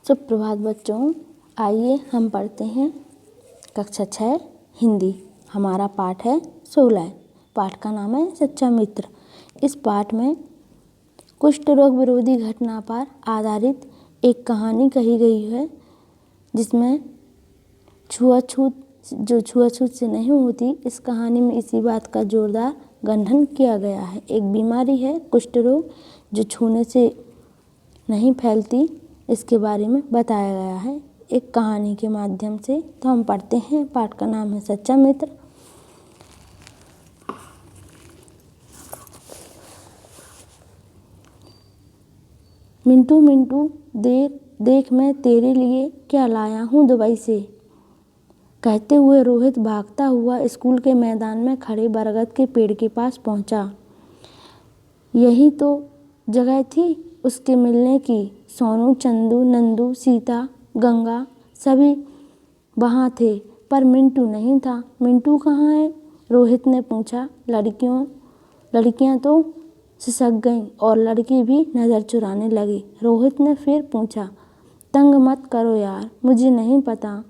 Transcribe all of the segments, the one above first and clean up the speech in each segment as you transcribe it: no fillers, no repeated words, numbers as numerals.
सुप्रभात बच्चों, आइए हम पढ़ते हैं कक्षा 6 हिंदी। हमारा पाठ है 16। पाठ का नाम है सच्चा मित्र। इस पाठ में कुष्ठ रोग विरोधी घटना पर आधारित एक कहानी कही गई है, जिसमें छुआछूत से नहीं होती। इस कहानी में इसी बात का जोरदार गंधन किया गया है। एक बीमारी है कुष्ठ रोग, जो छूने से नहीं फैलती, इसके बारे में बताया गया है एक कहानी के माध्यम से। तो हम पढ़ते हैं। पाठ का नाम है सच्चा मित्र। मिंटू मिंटू देख मैं तेरे लिए क्या लाया हूँ दुबई से, कहते हुए रोहित भागता हुआ स्कूल के मैदान में खड़े बरगद के पेड़ के पास पहुंचा। यही तो जगह थी उसके मिलने की। सोनू, चंदू, नंदू, सीता, गंगा सभी वहाँ थे, पर मिंटू नहीं था। मिंटू कहाँ है? रोहित ने पूछा। लड़कियाँ तो सिसक गईं और लड़के भी नज़र चुराने लगे। रोहित ने फिर पूछा, तंग मत करो यार, मुझे नहीं पता,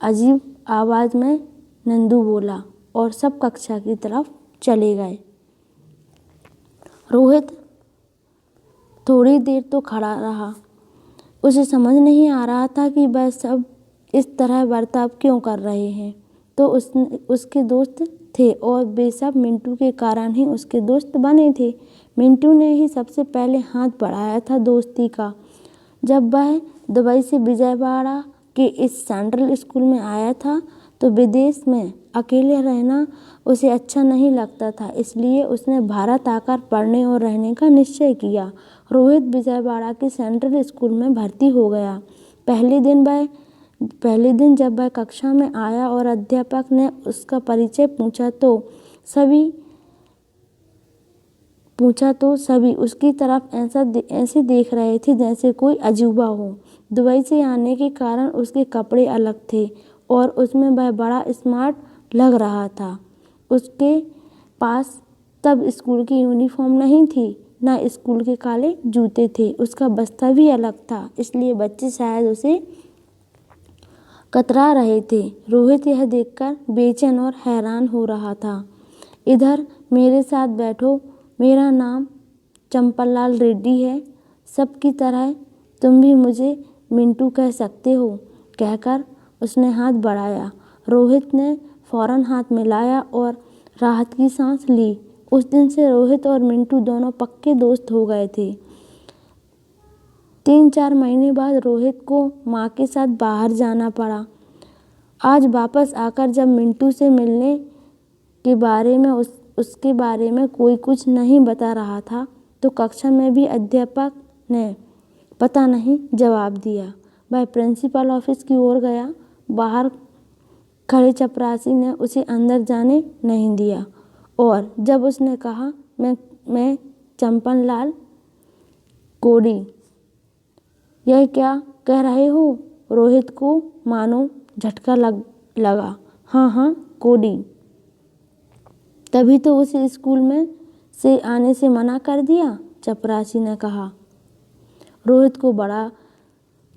अजीब आवाज़ में नंदू बोला, और सब कक्षा की तरफ चले गए। रोहित थोड़ी देर तो खड़ा रहा। उसे समझ नहीं आ रहा था कि वह सब इस तरह बर्ताव क्यों कर रहे हैं। तो उसके दोस्त थे और वे सब मिंटू के कारण ही उसके दोस्त बने थे। मिंटू ने ही सबसे पहले हाथ बढ़ाया था दोस्ती का। जब वह दुबई से विजयवाड़ा के इस सेंट्रल स्कूल में आया था, तो विदेश में अकेले रहना उसे अच्छा नहीं लगता था। इसलिए उसने भारत आकर पढ़ने और रहने का निश्चय किया। रोहित विजयवाड़ा के सेंट्रल स्कूल में भर्ती हो गया। पहले दिन जब वह कक्षा में आया और अध्यापक ने उसका परिचय पूछा तो सभी उसकी तरफ ऐसे देख रहे थे जैसे कोई अजूबा हो। दुबई से आने के कारण उसके कपड़े अलग थे और उसमें वह बड़ा स्मार्ट लग रहा था। उसके पास तब स्कूल की यूनिफॉर्म नहीं थी, ना स्कूल के काले जूते थे। उसका बस्ता भी अलग था, इसलिए बच्चे शायद उसे कतरा रहे थे। रोहित यह देखकर बेचैन और हैरान हो रहा था। इधर मेरे साथ बैठो, मेरा नाम चंपललाल रेड्डी है। सबकी तरह तुम भी मुझे मिंटू कह सकते हो, कहकर उसने हाथ बढ़ाया। रोहित ने फौरन हाथ मिलाया और राहत की सांस ली। उस दिन से रोहित और मिंटू दोनों पक्के दोस्त हो गए थे। 3-4 महीने बाद रोहित को माँ के साथ बाहर जाना पड़ा। आज वापस आकर जब मिंटू से मिलने के बारे में उसके बारे में कोई कुछ नहीं बता रहा था, तो कक्षा में भी अध्यापक ने पता नहीं जवाब दिया। वह प्रिंसिपल ऑफिस की ओर गया। बाहर खड़े चपरासी ने उसे अंदर जाने नहीं दिया, और जब उसने कहा, मैं चंपनलाल कोडी, यह क्या कह रहे हो? रोहित को मानो झटका लगा। हाँ, कोडी। तभी तो उसे स्कूल में से आने से मना कर दिया, चपरासी ने कहा। रोहित को बड़ा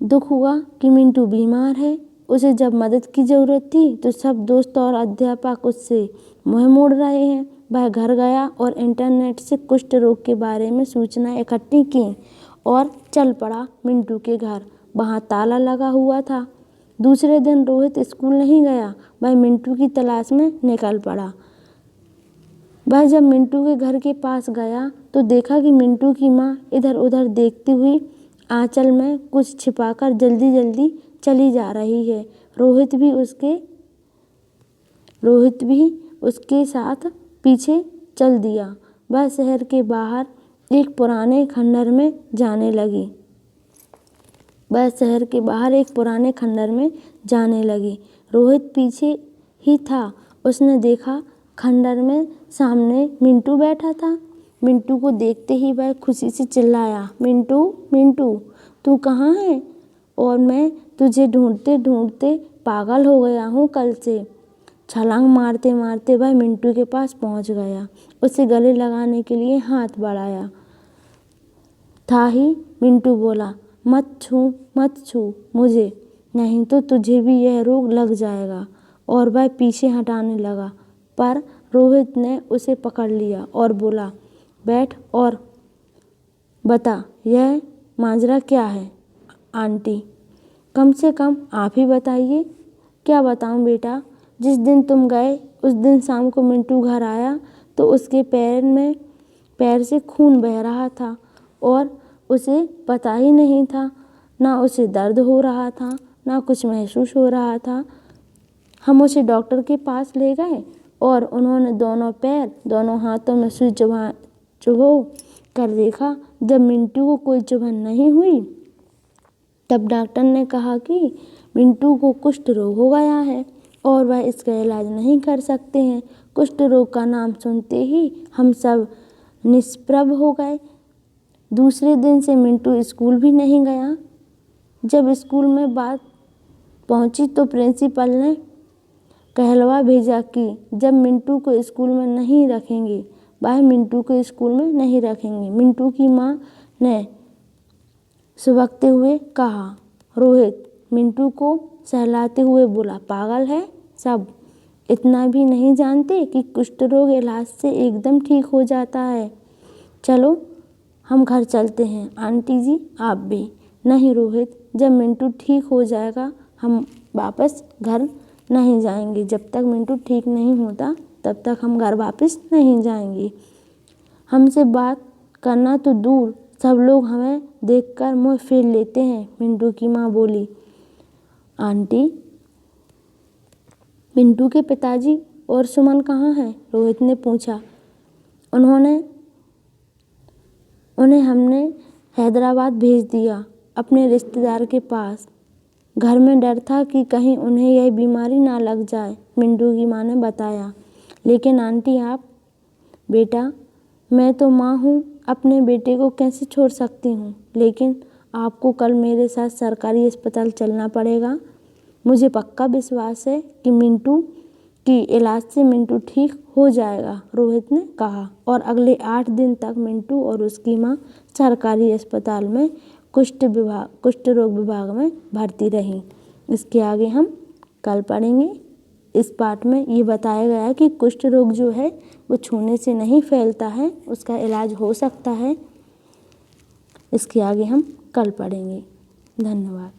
दुख हुआ कि मिंटू बीमार है। उसे जब मदद की जरूरत थी तो सब दोस्त और अध्यापक उससे मुँह मोड़ रहे हैं। वह घर गया और इंटरनेट से कुष्ठ रोग के बारे में सूचना इकट्ठी की और चल पड़ा मिंटू के घर। वहाँ ताला लगा हुआ था। दूसरे दिन रोहित स्कूल नहीं गया। वह मिंटू की तलाश में निकल पड़ा। वह जब मिंटू के घर के पास गया तो देखा कि मिंटू की माँ इधर उधर देखती हुई आंचल में कुछ छिपाकर जल्दी जल्दी चली जा रही है। रोहित भी उसके साथ पीछे चल दिया। वह शहर के बाहर एक पुराने खंडर में जाने लगी। रोहित पीछे ही था। उसने देखा खंडर में सामने मिंटू बैठा था। मिंटू को देखते ही वह खुशी से चिल्लाया, मिंटू, तू कहाँ है? और मैं तुझे ढूंढते ढूंढते पागल हो गया हूँ कल से। छलांग मारते मारते वह मिंटू के पास पहुँच गया। उसे गले लगाने के लिए हाथ बढ़ाया था ही मिंटू बोला, मत छू मुझे, नहीं तो तुझे भी यह रोग लग जाएगा। और वह पीछे हटाने लगा, पर रोहित ने उसे पकड़ लिया और बोला, बैठ और बता यह माजरा क्या है। आंटी, कम से कम आप ही बताइए। क्या बताऊं बेटा, जिस दिन तुम गए उस दिन शाम को मिंटू घर आया तो उसके पैर से खून बह रहा था और उसे पता ही नहीं था, ना उसे दर्द हो रहा था ना कुछ महसूस हो रहा था। हम उसे डॉक्टर के पास ले गए और उन्होंने दोनों पैर दोनों हाथों में सुई चुभो कर देखा। जब मिंटू को कोई चुभन नहीं हुई तब डॉक्टर ने कहा कि मिंटू को कुष्ठ रोग हो गया है और वह इसका इलाज नहीं कर सकते हैं। कुष्ठ रोग का नाम सुनते ही हम सब निष्प्रभ हो गए। दूसरे दिन से मिंटू स्कूल भी नहीं गया। जब स्कूल में बात पहुंची तो प्रिंसिपल ने कहलवा भेजा कि जब मिंटू को स्कूल में नहीं रखेंगे, वह मिंटू को स्कूल में नहीं रखेंगे। मिंटू की माँ ने सुबकते हुए कहा। रोहित मिंटू को सहलाते हुए बोला, पागल है सब, इतना भी नहीं जानते कि कुष्ठ रोग इलाज से एकदम ठीक हो जाता है। चलो हम घर चलते हैं। आंटी जी आप भी। नहीं रोहित, जब मिंटू ठीक हो जाएगा हम वापस घर नहीं जाएंगे। जब तक मिंटू ठीक नहीं होता तब तक हम घर वापस नहीं जाएंगे। हमसे बात करना तो दूर, सब लोग हमें देखकर मुंह फेर लेते हैं। मिंटू की माँ बोली। आंटी, मिंटू के पिताजी और सुमन कहाँ हैं? रोहित ने पूछा। उन्हें हमने हैदराबाद भेज दिया, अपने रिश्तेदार के पास। घर में डर था कि कहीं उन्हें यह बीमारी ना लग जाए, मिंटू की माँ ने बताया। लेकिन आंटी आप, बेटा मैं तो माँ हूँ, अपने बेटे को कैसे छोड़ सकती हूँ। लेकिन आपको कल मेरे साथ सरकारी अस्पताल चलना पड़ेगा। मुझे पक्का विश्वास है कि मिंटू की इलाज से मिंटू ठीक हो जाएगा, रोहित ने कहा। और अगले 8 दिन तक मिंटू और उसकी माँ सरकारी अस्पताल में कुष्ठ रोग विभाग में भर्ती रही। इसके आगे हम कल पढ़ेंगे। इस पाठ में ये बताया गया है कि कुष्ठ रोग जो है वो छूने से नहीं फैलता है, उसका इलाज हो सकता है। इसके आगे हम कल पढ़ेंगे। धन्यवाद।